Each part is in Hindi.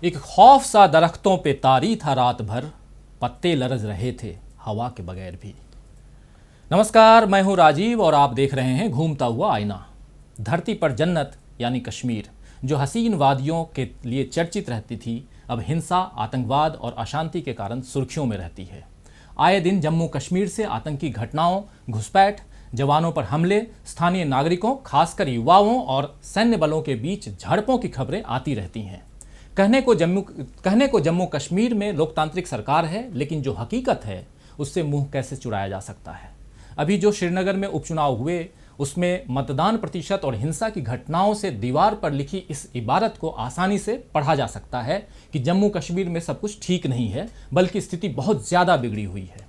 एक खौफ सा दरख्तों पे तारी था रात भर, पत्ते लरज रहे थे हवा के बगैर भी। नमस्कार, मैं हूं राजीव और आप देख रहे हैं घूमता हुआ आईना। धरती पर जन्नत यानी कश्मीर, जो हसीन वादियों के लिए चर्चित रहती थी, अब हिंसा, आतंकवाद और अशांति के कारण सुर्खियों में रहती है। आए दिन जम्मू कश्मीर से आतंकी घटनाओं, घुसपैठ, जवानों पर हमले, स्थानीय नागरिकों खासकर युवाओं और सैन्य बलों के बीच झड़पों की खबरें आती रहती हैं। कहने को जम्मू कश्मीर में लोकतांत्रिक सरकार है, लेकिन जो हकीकत है उससे मुंह कैसे चुराया जा सकता है। अभी जो श्रीनगर में उपचुनाव हुए उसमें मतदान प्रतिशत और हिंसा की घटनाओं से दीवार पर लिखी इस इबारत को आसानी से पढ़ा जा सकता है कि जम्मू कश्मीर में सब कुछ ठीक नहीं है, बल्कि स्थिति बहुत ज़्यादा बिगड़ी हुई है।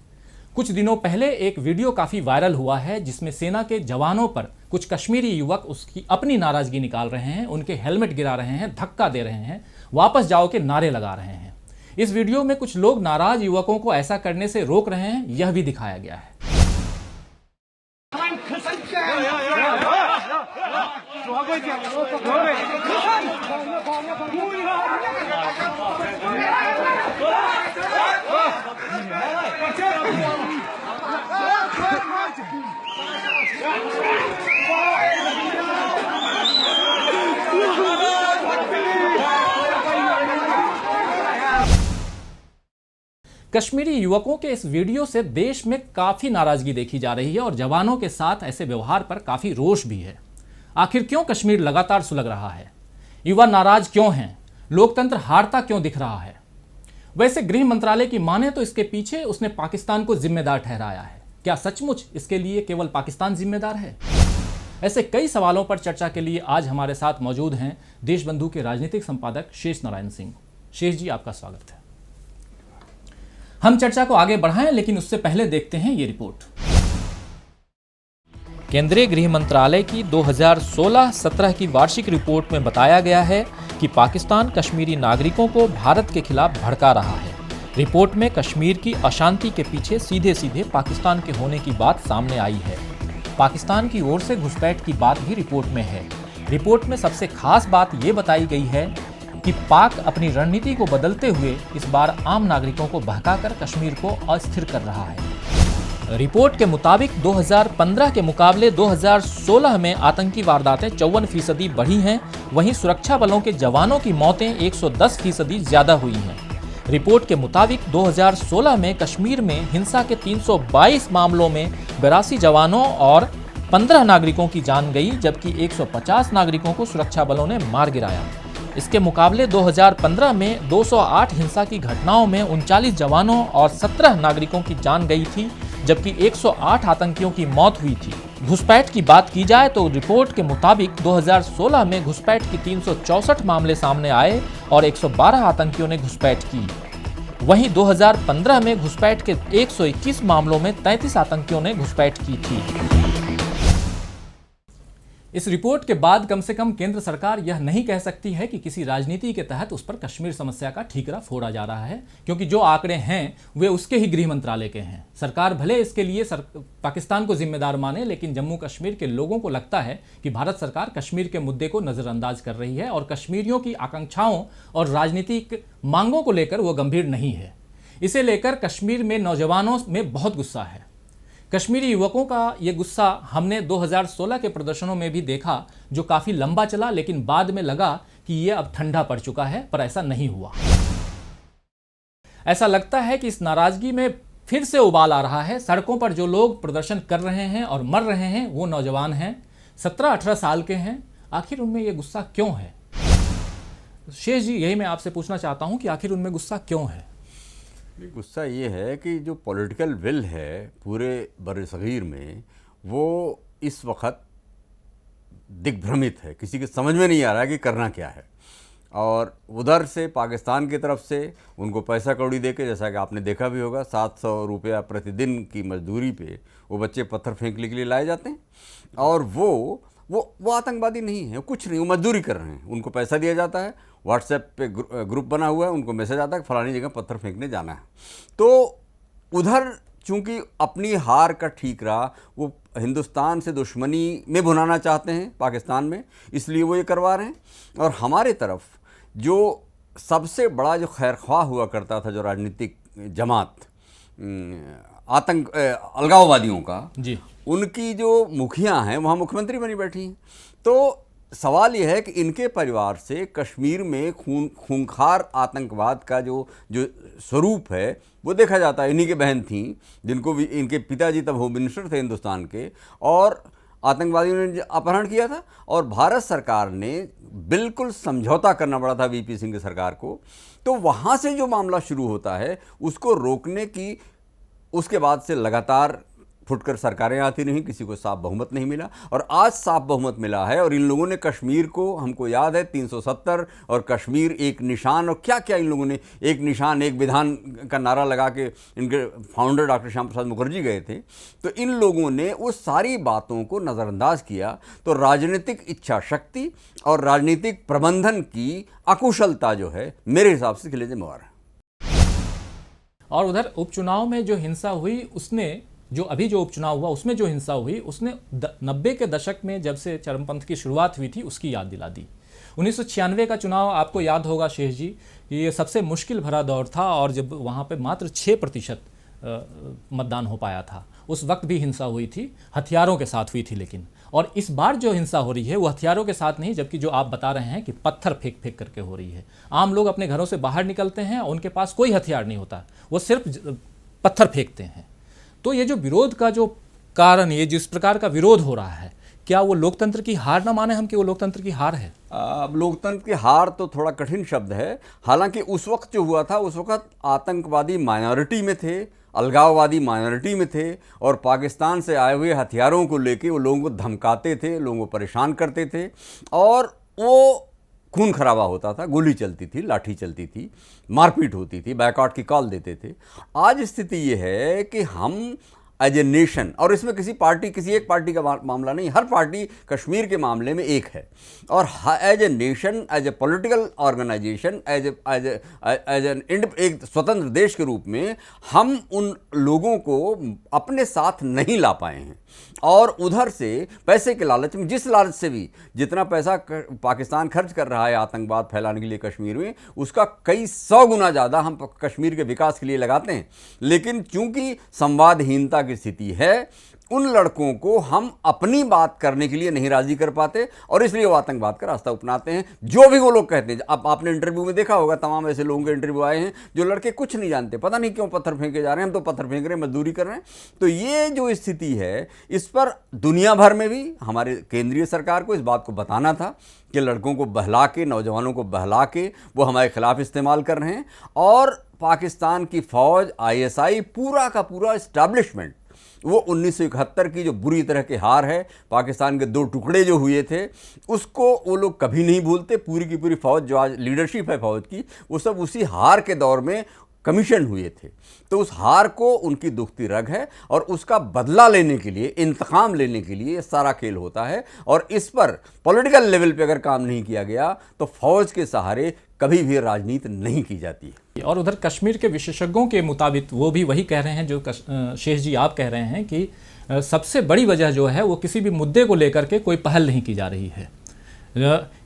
कुछ दिनों पहले एक वीडियो काफ़ी वायरल हुआ है जिसमें सेना के जवानों पर कुछ कश्मीरी युवक उसकी अपनी नाराज़गी निकाल रहे हैं, उनके हेलमेट गिरा रहे हैं, धक्का दे रहे हैं, वापस जाओ के नारे लगा रहे हैं। इस वीडियो में कुछ लोग नाराज युवकों को ऐसा करने से रोक रहे हैं, यह भी दिखाया गया है। कश्मीरी युवकों के इस वीडियो से देश में काफी नाराजगी देखी जा रही है और जवानों के साथ ऐसे व्यवहार पर काफी रोष भी है। आखिर क्यों कश्मीर लगातार सुलग रहा है? युवा नाराज क्यों हैं? लोकतंत्र हारता क्यों दिख रहा है? वैसे गृह मंत्रालय की माने तो इसके पीछे उसने पाकिस्तान को जिम्मेदार ठहराया है। क्या सचमुच इसके लिए केवल पाकिस्तान जिम्मेदार है? ऐसे कई सवालों पर चर्चा के लिए आज हमारे साथ मौजूद हैं देशबंधु के राजनीतिक संपादक शेष नारायण सिंह। शेष जी, आपका स्वागत है। हम चर्चा को आगे बढ़ाएं, लेकिन उससे पहले देखते हैं ये रिपोर्ट। केंद्रीय गृह मंत्रालय की 2016-17 की वार्षिक रिपोर्ट में बताया गया है कि पाकिस्तान कश्मीरी नागरिकों को भारत के खिलाफ भड़का रहा है। रिपोर्ट में कश्मीर की अशांति के पीछे सीधे सीधे पाकिस्तान के होने की बात सामने आई है। पाकिस्तान की ओर से घुसपैठ की बात भी रिपोर्ट में है। रिपोर्ट में सबसे खास बात ये बताई गई है कि पाक अपनी रणनीति को बदलते हुए इस बार आम नागरिकों को बहकाकर कश्मीर को अस्थिर कर रहा है। रिपोर्ट के मुताबिक 2015 के मुकाबले 2016 में आतंकी वारदातें 54% बढ़ी हैं, वहीं सुरक्षा बलों के जवानों की मौतें 110% ज्यादा हुई हैं। रिपोर्ट के मुताबिक 2016 में कश्मीर में हिंसा के 322 मामलों में 82 जवानों और 15 नागरिकों की जान गई, जबकि 150 नागरिकों को सुरक्षा बलों ने मार गिराया। इसके मुकाबले 2015 में 208 हिंसा की घटनाओं में 39 जवानों और 17 नागरिकों की जान गई थी, जबकि 108 आतंकियों की मौत हुई थी। घुसपैठ की बात की जाए तो रिपोर्ट के मुताबिक 2016 में घुसपैठ की 364 मामले सामने आए और 112 आतंकियों ने घुसपैठ की। वहीं 2015 में घुसपैठ के 121 मामलों में 33 आतंकियों ने घुसपैठ की थी। इस रिपोर्ट के बाद कम से कम केंद्र सरकार यह नहीं कह सकती है कि किसी राजनीति के तहत उस पर कश्मीर समस्या का ठीकरा फोड़ा जा रहा है, क्योंकि जो आंकड़े हैं वे उसके ही गृह मंत्रालय के हैं। सरकार भले इसके लिए पाकिस्तान को जिम्मेदार माने, लेकिन जम्मू कश्मीर के लोगों को लगता है कि भारत सरकार कश्मीर के मुद्दे को नजरअंदाज कर रही है और कश्मीरियों की आकांक्षाओं और राजनीतिक मांगों को लेकर वो गंभीर नहीं है। इसे लेकर कश्मीर में नौजवानों में बहुत गुस्सा है। कश्मीरी युवकों का ये गुस्सा हमने 2016 के प्रदर्शनों में भी देखा, जो काफी लंबा चला, लेकिन बाद में लगा कि ये अब ठंडा पड़ चुका है, पर ऐसा नहीं हुआ। ऐसा लगता है कि इस नाराजगी में फिर से उबाल आ रहा है। सड़कों पर जो लोग प्रदर्शन कर रहे हैं और मर रहे हैं वो नौजवान हैं, 17-18 साल के हैं। आखिर उनमें ये गुस्सा क्यों है? शेष जी, यही मैं आपसे पूछना चाहता हूं कि आखिर उनमें गुस्सा क्यों है? गुस्सा ये है कि जो पॉलिटिकल विल है पूरे बरसगीर में, वो इस वक्त दिग्भ्रमित है। किसी के समझ में नहीं आ रहा है कि करना क्या है। और उधर से पाकिस्तान की तरफ से उनको पैसा कौड़ी दे के, जैसा कि आपने देखा भी होगा, 700 रुपया प्रतिदिन की मजदूरी पे वो बच्चे पत्थर फेंकने के लिए लाए जाते हैं। और वो आतंकवादी नहीं है, कुछ नहीं, वो मजदूरी कर रहे हैं। उनको पैसा दिया जाता है, व्हाट्सएप पे ग्रुप बना हुआ है, उनको मैसेज आता है कि फलानी जगह पत्थर फेंकने जाना है। तो उधर चूंकि अपनी हार का ठीकरा वो हिंदुस्तान से दुश्मनी में भुनाना चाहते हैं पाकिस्तान में, इसलिए वो ये करवा रहे हैं। और हमारे तरफ जो सबसे बड़ा जो खैरख्वाह हुआ करता था, जो राजनीतिक जमात अलगाववादियों का, जी, उनकी जो मुखिया हैं वहाँ मुख्यमंत्री बनी बैठी हैं। तो सवाल यह है कि इनके परिवार से कश्मीर में खूंखार आतंकवाद का जो जो स्वरूप है वो देखा जाता है। इन्हीं के बहन थी जिनको भी इनके पिताजी तब होम मिनिस्टर थे हिंदुस्तान के, और आतंकवादियों ने अपहरण किया था और भारत सरकार ने बिल्कुल समझौता करना पड़ा था वीपी सिंह की सरकार को। तो वहाँ से जो मामला शुरू होता है उसको रोकने की, उसके बाद से लगातार फुटकर सरकारें आती रहीं, किसी को साफ बहुमत नहीं मिला, और आज साफ बहुमत मिला है। और इन लोगों ने कश्मीर को, हमको याद है 370 और कश्मीर एक निशान, और क्या क्या इन लोगों ने, एक निशान एक विधान का नारा लगा के इनके फाउंडर डॉक्टर श्याम प्रसाद मुखर्जी गए थे। तो इन लोगों ने उस सारी बातों को नज़रअंदाज किया। तो राजनीतिक इच्छा शक्ति और राजनीतिक प्रबंधन की अकुशलता जो है मेरे हिसाब से खिले जिम्मेवार है। और उधर उपचुनाव में जो हिंसा हुई, उसने जो अभी जो उपचुनाव हुआ उसमें जो हिंसा हुई, उसने 90 के दशक में जब से चरमपंथ की शुरुआत हुई थी उसकी याद दिला दी। 1996 का चुनाव आपको याद होगा शेष जी, ये सबसे मुश्किल भरा दौर था और जब वहाँ पे मात्र 6% मतदान हो पाया था। उस वक्त भी हिंसा हुई थी, हथियारों के साथ हुई थी। लेकिन और इस बार जो हिंसा हो रही है वो हथियारों के साथ नहीं, जबकि जो आप बता रहे हैं कि पत्थर फेंक फेंक करके हो रही है। आम लोग अपने घरों से बाहर निकलते हैं, उनके पास कोई हथियार नहीं होता, वो सिर्फ पत्थर फेंकते हैं। तो ये जो विरोध का जो कारण, ये जिस प्रकार का विरोध हो रहा है, क्या वो लोकतंत्र की हार ना माने हम कि वो लोकतंत्र की हार है? अब लोकतंत्र की हार तो थोड़ा कठिन शब्द है। हालांकि उस वक्त जो हुआ था उस वक्त आतंकवादी माइनॉरिटी में थे, अलगाववादी माइनॉरिटी में थे, और पाकिस्तान से आए हुए हथियारों को लेके वो लोगों को धमकाते थे, लोगों को परेशान करते थे, और वो खून खराबा होता था, गोली चलती थी, लाठी चलती थी, मारपीट होती थी, बैकआउट की कॉल देते थे। आज स्थिति ये है कि हम एज ए नेशन, और इसमें किसी पार्टी, किसी एक पार्टी का मामला नहीं, हर पार्टी कश्मीर के मामले में एक है, और as a nation, as a political organisation, as an एक स्वतंत्र देश के रूप में हम उन लोगों को अपने साथ नहीं ला पाए हैं। और उधर से पैसे के लालच में, जिस लालच से भी जितना पैसा पाकिस्तान खर्च कर रहा है आतंकवाद फैलाने के लिए कश्मीर में, उसका कई 100 गुना ज़्यादा हम कश्मीर के विकास के लिए लगाते हैं। लेकिन चूंकि संवादहीनता की स्थिति है, उन लड़कों को हम अपनी बात करने के लिए नहीं राजी कर पाते, और इसलिए वो आतंकवाद का रास्ता अपनाते हैं। जो भी वो लोग कहते हैं, अब आपने इंटरव्यू में देखा होगा, तमाम ऐसे लोगों के इंटरव्यू आए हैं जो लड़के कुछ नहीं जानते, पता नहीं क्यों पत्थर फेंके जा रहे हैं, हम तो पत्थर फेंक रहे हैं, मजदूरी कर रहे हैं। तो ये जो स्थिति है, इस पर दुनिया भर में भी हमारे केंद्रीय सरकार को इस बात को बताना था कि लड़कों को बहला के, नौजवानों को बहला के वो हमारे खिलाफ इस्तेमाल कर रहे हैं। और पाकिस्तान की फौज, ISI, पूरा का पूरा इस्टेब्लिशमेंट, वो 1971 की जो बुरी तरह की हार है, पाकिस्तान के 2 टुकड़े जो हुए थे, उसको वो लोग कभी नहीं भूलते। पूरी की पूरी फौज, जो आज लीडरशिप है फौज की, वो सब उसी हार के दौर में कमीशन हुए थे। तो उस हार को उनकी दुखती रग है, और उसका बदला लेने के लिए, इंतकाम लेने के लिए सारा खेल होता है। और इस पर पॉलिटिकल लेवल पे अगर काम नहीं किया गया तो फौज के सहारे कभी भी राजनीति नहीं की जाती है। और उधर कश्मीर के विशेषज्ञों के मुताबिक वो भी वही कह रहे हैं जो शेष जी आप कह रहे हैं कि सबसे बड़ी वजह जो है वो किसी भी मुद्दे को लेकर के कोई पहल नहीं की जा रही है।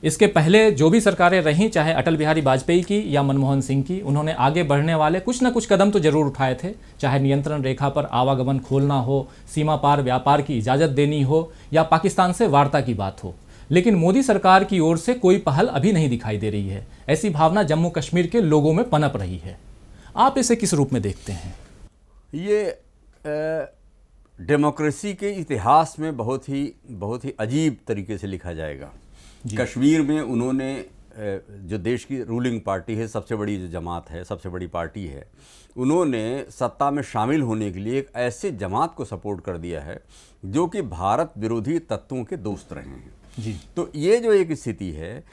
इसके पहले जो भी सरकारें रहीं, चाहे अटल बिहारी वाजपेयी की या मनमोहन सिंह की, उन्होंने आगे बढ़ने वाले कुछ ना कुछ कदम तो जरूर उठाए थे, चाहे नियंत्रण रेखा पर आवागमन खोलना हो, सीमा पार व्यापार की इजाज़त देनी हो, या पाकिस्तान से वार्ता की बात हो। लेकिन मोदी सरकार की ओर से कोई पहल अभी नहीं दिखाई दे रही है। ऐसी भावना जम्मू कश्मीर के लोगों में पनप रही है। आप इसे किस रूप में देखते हैं? ये डेमोक्रेसी के इतिहास में बहुत ही अजीब तरीके से लिखा जाएगा। कश्मीर में उन्होंने, जो देश की रूलिंग पार्टी है, सबसे बड़ी जो जमात है, सबसे बड़ी पार्टी है, उन्होंने सत्ता में शामिल होने के लिए एक ऐसे जमात को सपोर्ट कर दिया है जो कि भारत विरोधी तत्वों के दोस्त रहे हैं जी। तो ये जो एक स्थिति है,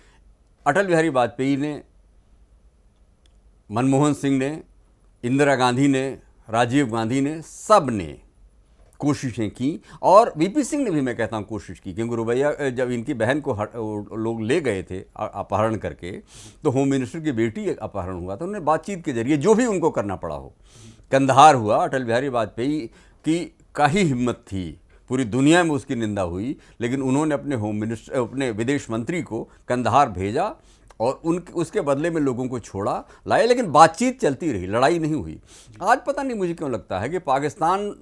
अटल बिहारी वाजपेयी ने, मनमोहन सिंह ने, इंदिरा गांधी ने, राजीव गांधी ने, सब ने कोशिशें की, और वीपी सिंह ने भी, मैं कहता हूँ, कोशिश की। क्योंकि रुबैया, जब इनकी बहन को लोग ले गए थे अपहरण करके, तो होम मिनिस्टर की बेटी अपहरण हुआ, तो उन्होंने बातचीत के जरिए जो भी उनको करना पड़ा हो, कंदहार हुआ, अटल बिहारी वाजपेयी की का ही हिम्मत थी, पूरी दुनिया में उसकी निंदा हुई, लेकिन उन्होंने अपने होम मिनिस्टर, अपने विदेश मंत्री को कंदहार भेजा, और उसके बदले में लोगों को छोड़ा लाए, लेकिन बातचीत चलती रही, लड़ाई नहीं हुई। आज पता नहीं मुझे क्यों लगता है कि पाकिस्तान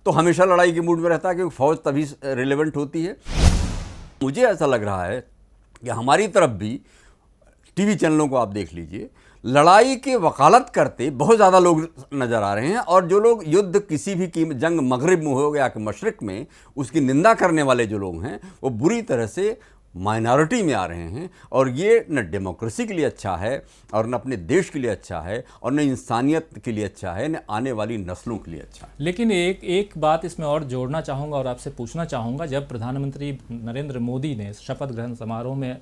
तो हमेशा लड़ाई के मूड में रहता है, क्योंकि फ़ौज तभी रिलेवेंट होती है। मुझे ऐसा लग रहा है कि हमारी तरफ भी टीवी चैनलों को आप देख लीजिए, लड़ाई की वकालत करते बहुत ज़्यादा लोग नज़र आ रहे हैं, और जो लोग युद्ध किसी भी कीमत, जंग मगरिब में हो गया कि मशरिक़ में, उसकी निंदा करने वाले जो लोग हैं वो बुरी तरह से माइनॉरिटी में आ रहे हैं। और ये न डेमोक्रेसी के लिए अच्छा है, और न अपने देश के लिए अच्छा है, और न इंसानियत के लिए अच्छा है, न आने वाली नस्लों के लिए अच्छा है। लेकिन एक बात इसमें और जोड़ना चाहूँगा और आपसे पूछना चाहूँगा, जब प्रधानमंत्री नरेंद्र मोदी ने शपथ ग्रहण समारोह में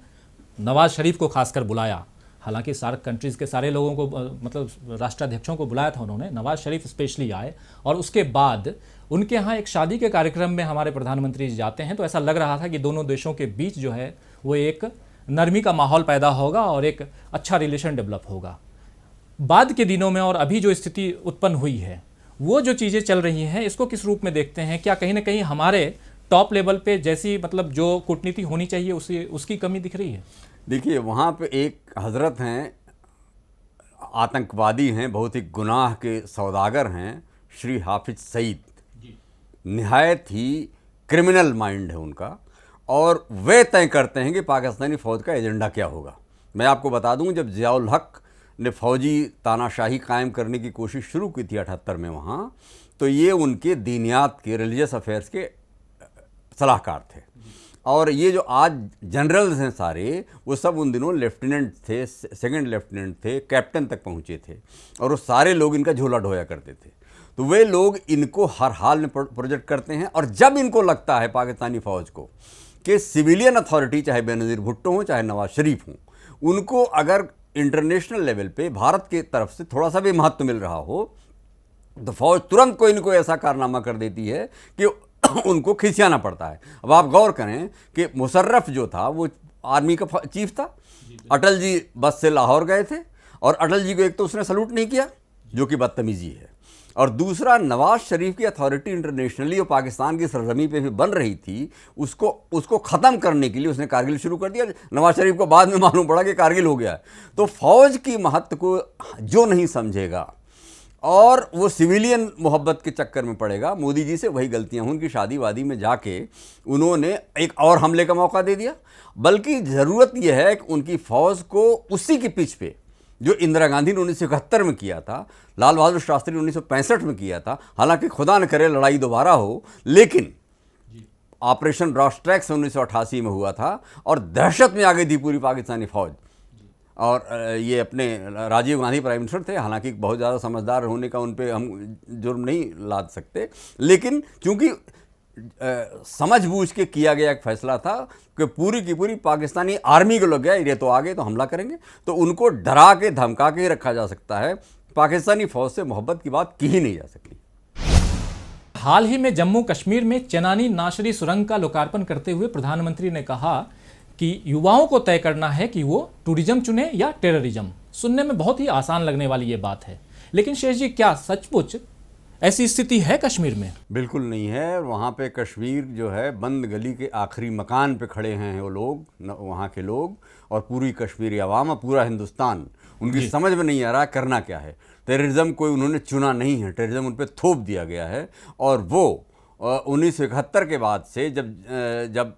नवाज शरीफ को खासकर बुलाया, हालांकि सार्क कंट्रीज़ के सारे लोगों को, मतलब राष्ट्राध्यक्षों को बुलाया था उन्होंने, नवाज शरीफ स्पेशली आए, और उसके बाद उनके यहाँ एक शादी के कार्यक्रम में हमारे प्रधानमंत्री जाते हैं, तो ऐसा लग रहा था कि दोनों देशों के बीच जो है वो एक नरमी का माहौल पैदा होगा और एक अच्छा रिलेशन डेवलप होगा। बाद के दिनों में और अभी जो स्थिति उत्पन्न हुई है, वो जो चीज़ें चल रही हैं, इसको किस रूप में देखते हैं? क्या कहीं ना कहीं हमारे टॉप लेवल पे जैसी, मतलब जो कूटनीति होनी चाहिए उसकी कमी दिख रही है? देखिए, वहाँ पे एक हजरत हैं, आतंकवादी हैं, बहुत ही गुनाह के सौदागर हैं, श्री हाफिज सईद। निहायत ही क्रिमिनल माइंड है उनका, और वे तय करते हैं कि पाकिस्तानी फ़ौज का एजेंडा क्या होगा। मैं आपको बता दूं, जब ज़ियाउल हक ने फ़ौजी तानाशाही कायम करने की कोशिश शुरू की थी 78 में वहाँ, तो ये उनके दीनियात के, रिलीजियस अफेयर्स के सलाहकार थे। और ये जो आज जनरल्स हैं सारे, वो सब उन दिनों लेफ्टिनेंट थे, सेकंड लेफ्टिनेंट थे, कैप्टन तक पहुँचे थे, और वो सारे लोग इनका झोला ढोया करते थे। तो वे लोग इनको हर हाल में प्रोजेक्ट करते हैं, और जब इनको लगता है पाकिस्तानी फ़ौज को कि सिविलियन अथॉरिटी, चाहे बेनज़ीर भुट्टो हो चाहे नवाज शरीफ हों, उनको अगर इंटरनेशनल लेवल पे भारत की तरफ से थोड़ा सा भी महत्व मिल रहा हो, तो फ़ौज तुरंत कोई न कोई ऐसा कारनामा कर देती है कि उनको खिसियाना पड़ता है। अब आप गौर करें कि मुशर्रफ जो था वो आर्मी का चीफ था, अटल जी बस से लाहौर गए थे, और अटल जी को एक तो उसने सल्यूट नहीं किया, जो कि बदतमीजी है, और दूसरा नवाज शरीफ की अथॉरिटी इंटरनेशनली और पाकिस्तान की सरजमी पे भी बन रही थी, उसको ख़त्म करने के लिए उसने कारगिल शुरू कर दिया। नवाज शरीफ को बाद में मालूम पड़ा कि कारगिल हो गया है। तो फ़ौज की महत्व को जो नहीं समझेगा और वो सिविलियन मोहब्बत के चक्कर में पड़ेगा, मोदी जी से वही गलतियां, उनकी शादी वादी में जाके उन्होंने एक और हमले का मौका दे दिया। बल्कि ज़रूरत यह है कि उनकी फ़ौज को उसी की पिच पे जो इंदिरा गांधी ने 1971 में किया था, लाल बहादुर शास्त्री ने 1965 में किया था, हालांकि खुदा न करे लड़ाई दोबारा हो, लेकिन ऑपरेशन ब्रॉस ट्रैक्स 1988 में हुआ था और दहशत में आ गई थी पूरी पाकिस्तानी फ़ौज। और ये अपने राजीव गांधी प्राइम मिनिस्टर थे, हालांकि बहुत ज़्यादा समझदार होने का उन पे हम जुर्म नहीं लाद सकते, लेकिन चूंकि समझबूझ के किया गया एक फैसला था कि पूरी की पूरी पाकिस्तानी आर्मी को लग गया, ये तो आ गए तो हमला करेंगे, तो उनको डरा के धमका के ही रखा जा सकता है। पाकिस्तानी फ़ौज से मोहब्बत की बात की ही नहीं जा सकती। हाल ही में जम्मू कश्मीर में चेनानी नाशरी सुरंग का लोकार्पण करते हुए प्रधानमंत्री ने कहा कि युवाओं को तय करना है कि वो टूरिज्म चुने या टेररिज्म। सुनने में बहुत ही आसान लगने वाली ये बात है, लेकिन शेष जी, क्या सचमुच ऐसी स्थिति है कश्मीर में? बिल्कुल नहीं है। वहाँ पे कश्मीर जो है, बंद गली के आखिरी मकान पे खड़े हैं वो लोग, वहाँ के लोग, और पूरी कश्मीरी अवाम, पूरा हिंदुस्तान, उनकी समझ में नहीं आ रहा करना क्या है। टेररिज्म कोई उन्होंने चुना नहीं है, टेररिज्म उन पर थोप दिया गया है। और वो 1971 के बाद से जब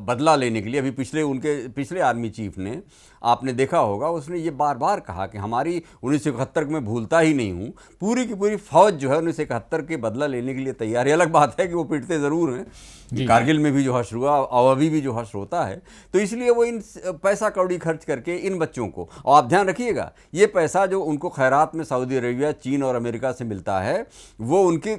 बदला लेने के लिए, अभी पिछले आर्मी चीफ ने, आपने देखा होगा, उसने ये बार बार कहा कि हमारी 1971 में भूलता ही नहीं हूँ। पूरी की पूरी फ़ौज जो है 1971 के बदला लेने के लिए तैयार है। अलग बात है कि वो पिटते ज़रूर हैं, कारगिल में भी जो हश्र हुआ और अभी भी जो हश्र होता है, तो इसलिए वो इन पैसा कौड़ी खर्च करके इन बच्चों को, और आप ध्यान रखिएगा, ये पैसा जो उनको खैरात में सऊदी अरेबिया, चीन और अमेरिका से मिलता है, वो उनके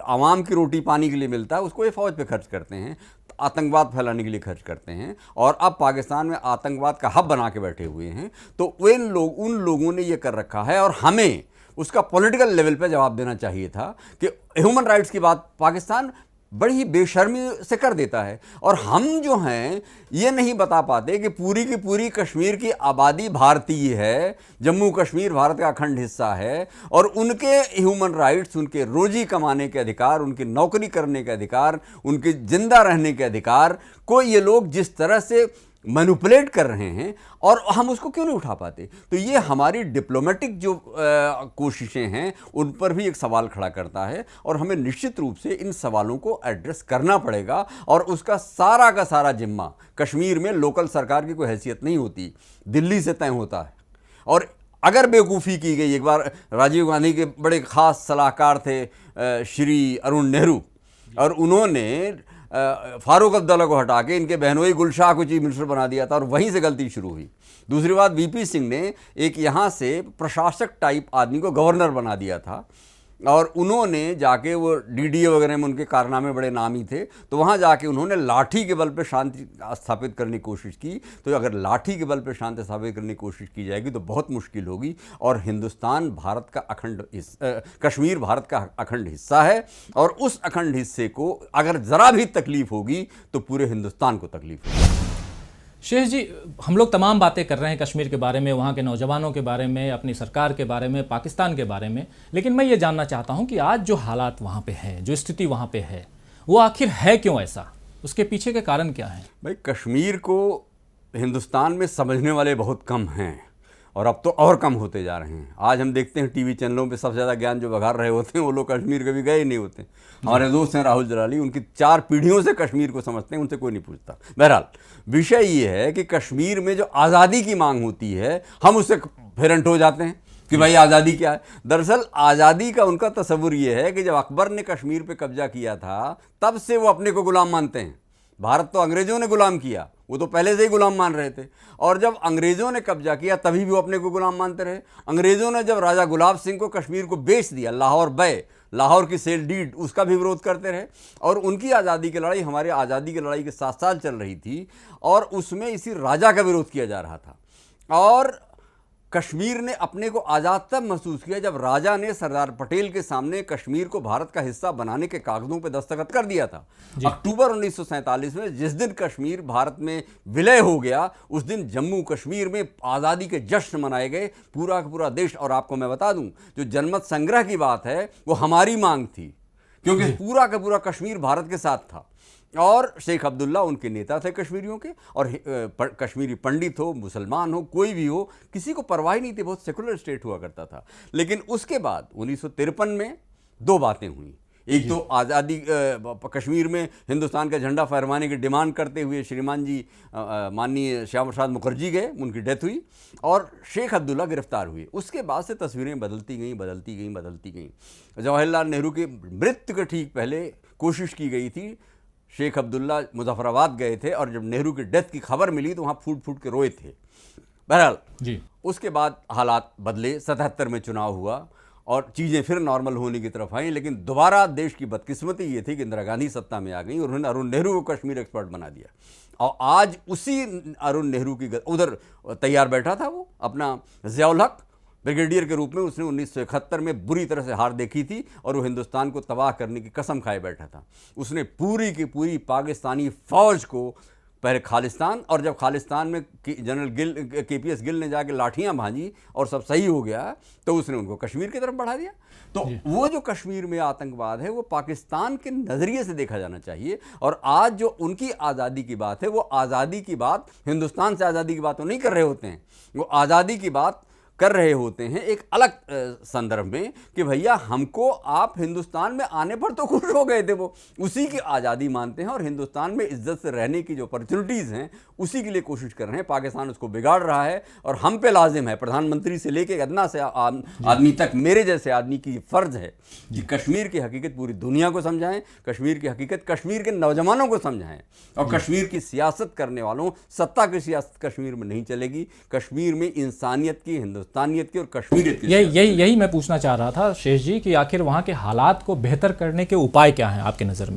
आवाम की रोटी पानी के लिए मिलता है, उसको ये फ़ौज पे खर्च करते हैं, आतंकवाद फैलाने के लिए खर्च करते हैं, और अब पाकिस्तान में आतंकवाद का हब बना के बैठे हुए हैं। तो उन लोगों ने ये कर रखा है, और हमें उसका पॉलिटिकल लेवल पे जवाब देना चाहिए था कि ह्यूमन राइट्स की बात पाकिस्तान बड़ी ही बेशर्मी से कर देता है, और हम जो हैं ये नहीं बता पाते कि पूरी की पूरी कश्मीर की आबादी भारतीय है, जम्मू कश्मीर भारत का अखंड हिस्सा है, और उनके ह्यूमन राइट्स, उनके रोजी कमाने के अधिकार, उनकी नौकरी करने के अधिकार, उनके जिंदा रहने के अधिकार को ये लोग जिस तरह से मैनिपुलेट कर रहे हैं और हम उसको क्यों नहीं उठा पाते? तो ये हमारी डिप्लोमेटिक जो कोशिशें हैं उन पर भी एक सवाल खड़ा करता है और हमें निश्चित रूप से इन सवालों को एड्रेस करना पड़ेगा और उसका सारा का सारा जिम्मा कश्मीर में लोकल सरकार की कोई हैसियत नहीं होती, दिल्ली से तय होता है। और अगर बेवकूफ़ी की गई, एक बार राजीव गांधी के बड़े ख़ास सलाहकार थे श्री अरुण नेहरू, और उन्होंने फारूक अब्दुल्ला को हटा के इनके बहनोई गुलशाह को चीफ मिनिस्टर बना दिया था और वहीं से गलती शुरू हुई। दूसरी बात, वीपी सिंह ने एक यहाँ से प्रशासक टाइप आदमी को गवर्नर बना दिया था और उन्होंने जाके वो डीडीए वगैरह में उनके कारनामे बड़े नामी थे, तो वहाँ जाके उन्होंने लाठी के बल पे शांति स्थापित करने की कोशिश की। तो अगर लाठी के बल पे शांति स्थापित करने की कोशिश की जाएगी तो बहुत मुश्किल होगी। और हिंदुस्तान भारत का अखंड कश्मीर भारत का अखंड हिस्सा है और उस अखंड हिस्से को अगर ज़रा भी तकलीफ होगी तो पूरे हिंदुस्तान को तकलीफ होगी। शेष जी, हम लोग तमाम बातें कर रहे हैं कश्मीर के बारे में, वहाँ के नौजवानों के बारे में, अपनी सरकार के बारे में, पाकिस्तान के बारे में, लेकिन मैं ये जानना चाहता हूँ कि आज जो हालात वहाँ पे है, जो स्थिति वहाँ पे है, वो आखिर है क्यों ऐसा? उसके पीछे के कारण क्या हैं? भाई, कश्मीर को हिंदुस्तान में समझने वाले बहुत कम हैं और अब तो और कम होते जा रहे हैं। आज हम देखते हैं टीवी चैनलों पे सबसे ज़्यादा ज्ञान जो बघार रहे होते हैं वो लोग कश्मीर कभी गए ही नहीं होते। हमारे दोस्त हैं राहुल जलाली, उनकी 4 पीढ़ियों से कश्मीर को समझते हैं, उनसे कोई नहीं पूछता। बहरहाल, विषय ये है कि कश्मीर में जो आज़ादी की मांग होती है हम उससे फेरंट हो जाते हैं कि भाई आज़ादी क्या है। दरअसल आज़ादी का उनका तस्वुर ये है कि जब अकबर ने कश्मीर पर कब्जा किया था तब से वो अपने को गुलाम मानते हैं। भारत तो अंग्रेज़ों ने गुलाम किया, वो तो पहले से ही गुलाम मान रहे थे, और जब अंग्रेज़ों ने कब्जा किया तभी भी वो अपने को गुलाम मानते रहे। अंग्रेज़ों ने जब राजा गुलाब सिंह को कश्मीर को बेच दिया, लाहौर बय, लाहौर की सेल डीड, उसका भी विरोध करते रहे। और उनकी आज़ादी की लड़ाई हमारे आज़ादी की लड़ाई के 7 साल चल रही थी और उसमें इसी राजा का विरोध किया जा रहा था। और कश्मीर ने अपने को आज़ाद तब महसूस किया जब राजा ने सरदार पटेल के सामने कश्मीर को भारत का हिस्सा बनाने के कागजों पर दस्तखत कर दिया था। अक्टूबर 1947 में जिस दिन कश्मीर भारत में विलय हो गया उस दिन जम्मू कश्मीर में आज़ादी के जश्न मनाए गए, पूरा का पूरा देश। और आपको मैं बता दूं, जो जनमत संग्रह की बात है वो हमारी मांग थी, क्योंकि पूरा का पूरा कश्मीर भारत के साथ था और शेख अब्दुल्ला उनके नेता थे कश्मीरियों के। और कश्मीरी पंडित हो, मुसलमान हो, कोई भी हो, किसी को परवाह नहीं थी, बहुत सेकुलर स्टेट हुआ करता था। लेकिन उसके बाद 1953 में 2 बातें हुई। एक तो आज़ादी, कश्मीर में हिंदुस्तान का झंडा फहरवाने की डिमांड करते हुए श्रीमान जी माननीय श्यामा प्रसाद मुखर्जी गए, उनकी डेथ हुई और शेख अब्दुल्ला गिरफ्तार हुए। उसके बाद से तस्वीरें बदलती गईं। जवाहरलाल नेहरू के मृत्यु के ठीक पहले कोशिश की गई थी, शेख अब्दुल्ला मुजफ्फराबाद गए थे और जब नेहरू की डेथ की खबर मिली तो वहाँ फूट के रोए थे। बहरहाल जी, उसके बाद हालात बदले, 77 में चुनाव हुआ और चीज़ें फिर नॉर्मल होने की तरफ आई। लेकिन दोबारा देश की बदकिस्मती ये थी कि इंदिरा गांधी सत्ता में आ गई और उन्होंने अरुण नेहरू को कश्मीर एक्सपर्ट बना दिया। और आज उसी अरुण नेहरू की उधर तैयार बैठा था वो अपना ज़ियाउल हक ब्रिगेडियर के रूप में। उसने 1971 में बुरी तरह से हार देखी थी और वो हिंदुस्तान को तबाह करने की कसम खाए बैठा था। उसने पूरी की पूरी पाकिस्तानी फ़ौज को पहले खालिस्तान, और जब खालिस्तान में जनरल गिल, KPS गिल ने जाके लाठियां भांजी और सब सही हो गया तो उसने उनको कश्मीर की तरफ बढ़ा दिया। तो वो जो कश्मीर में आतंकवाद है वो पाकिस्तान के नज़रिए से देखा जाना चाहिए। और आज जो उनकी आज़ादी की बात है वो आज़ादी की बात हिंदुस्तान से आज़ादी की बात तो नहीं कर रहे होते हैं, वो आज़ादी की बात कर रहे होते हैं एक अलग संदर्भ में कि भैया हमको आप हिंदुस्तान में आने पर तो खुश हो गए थे, वो उसी की आज़ादी मानते हैं और हिंदुस्तान में इज्जत से रहने की जो अपॉर्चुनिटीज़ हैं उसी के लिए कोशिश कर रहे हैं। पाकिस्तान उसको बिगाड़ रहा है और हम पे लाजिम है, प्रधानमंत्री से लेके अदना से आदमी तक, मेरे जैसे आदमी की फ़र्ज़ है कि कश्मीर की हकीकत पूरी दुनिया को समझाएं, कश्मीर की हकीकत कश्मीर के नौजवानों को समझाएं। और कश्मीर की सियासत करने वालों, सत्ता की सियासत कश्मीर में नहीं चलेगी। कश्मीर में इंसानियत की, हिंदुस्तानियत की और कश्मीरियत की, यही मैं पूछना चाह रहा था शेष जी कि आखिर वहाँ के हालात को बेहतर करने के उपाय क्या हैं आपके नज़र में?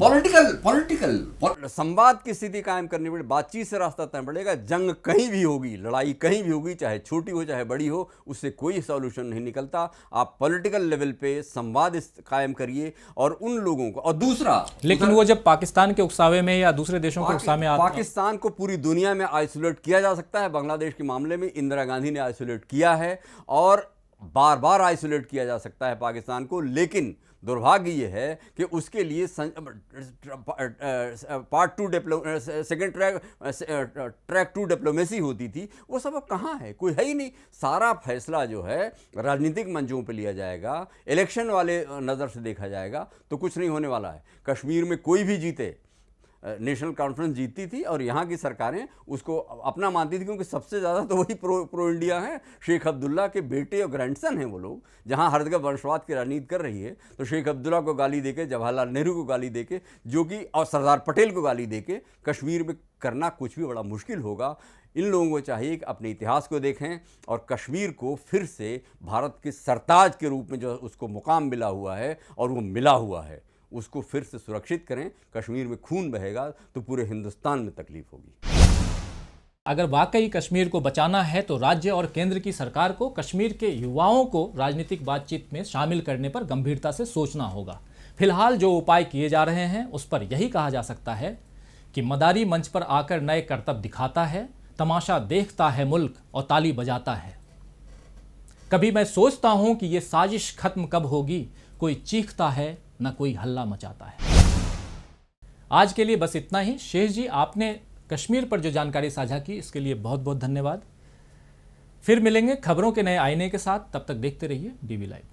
पॉलिटिकल संवाद की स्थिति कायम करनी पड़ेगी, बातचीत से रास्ता तय पड़ेगा। जंग कहीं भी होगी, लड़ाई कहीं भी होगी, चाहे छोटी हो चाहे बड़ी हो, उससे कोई सॉल्यूशन नहीं निकलता। आप पॉलिटिकल लेवल पे संवाद कायम करिए और उन लोगों को। और दूसरा, लेकिन वो जब पाकिस्तान के उकसावे में या दूसरे देशों के उकसावे में पाकिस्तान को पूरी दुनिया में आइसोलेट किया जा सकता है। बांग्लादेश के मामले में इंदिरा गांधी ने आइसोलेट किया है और बार बार आइसोलेट किया जा सकता है पाकिस्तान को, लेकिन दुर्भाग्य ये है कि उसके लिए part two second track two diplomacy होती थी, वो सब अब कहाँ है? कोई है ही नहीं। सारा फैसला जो है राजनीतिक मंचों पे लिया जाएगा, इलेक्शन वाले नज़र से देखा जाएगा, तो कुछ नहीं होने वाला है। कश्मीर में कोई भी जीते, नेशनल कॉन्फ्रेंस जीतती थी और यहाँ की सरकारें उसको अपना मानती थी, क्योंकि सबसे ज़्यादा तो वही प्रो इंडिया हैं। शेख अब्दुल्ला के बेटे और ग्रैंडसन हैं वो लोग। जहाँ हर जगह वंशवाद की राजनीति कर रही है, तो शेख अब्दुल्ला को गाली देके, जवाहरलाल नेहरू को गाली देके, जो कि और सरदार पटेल को गाली देके कश्मीर में करना कुछ भी बड़ा मुश्किल होगा। इन लोगों को चाहिए कि अपने इतिहास को देखें और कश्मीर को फिर से भारत के सरताज के रूप में जो उसको मुकाम मिला हुआ है, और वो मिला हुआ है, उसको फिर से सुरक्षित करें। कश्मीर में खून बहेगा तो पूरे हिंदुस्तान में तकलीफ होगी। अगर वाकई कश्मीर को बचाना है तो राज्य और केंद्र की सरकार को कश्मीर के युवाओं को राजनीतिक बातचीत में शामिल करने पर गंभीरता से सोचना होगा। फिलहाल जो उपाय किए जा रहे हैं उस पर यही कहा जा सकता है कि मदारी मंच पर आकर नए करतब दिखाता है, तमाशा देखता है मुल्क और ताली बजाता है। कभी मैं सोचता हूं कि ये साजिश खत्म कब होगी, कोई चीखता है न कोई हल्ला मचाता है। आज के लिए बस इतना ही। शेष जी, आपने कश्मीर पर जो जानकारी साझा की इसके लिए बहुत बहुत धन्यवाद। फिर मिलेंगे खबरों के नए आईने के साथ। तब तक देखते रहिए DV लाइव।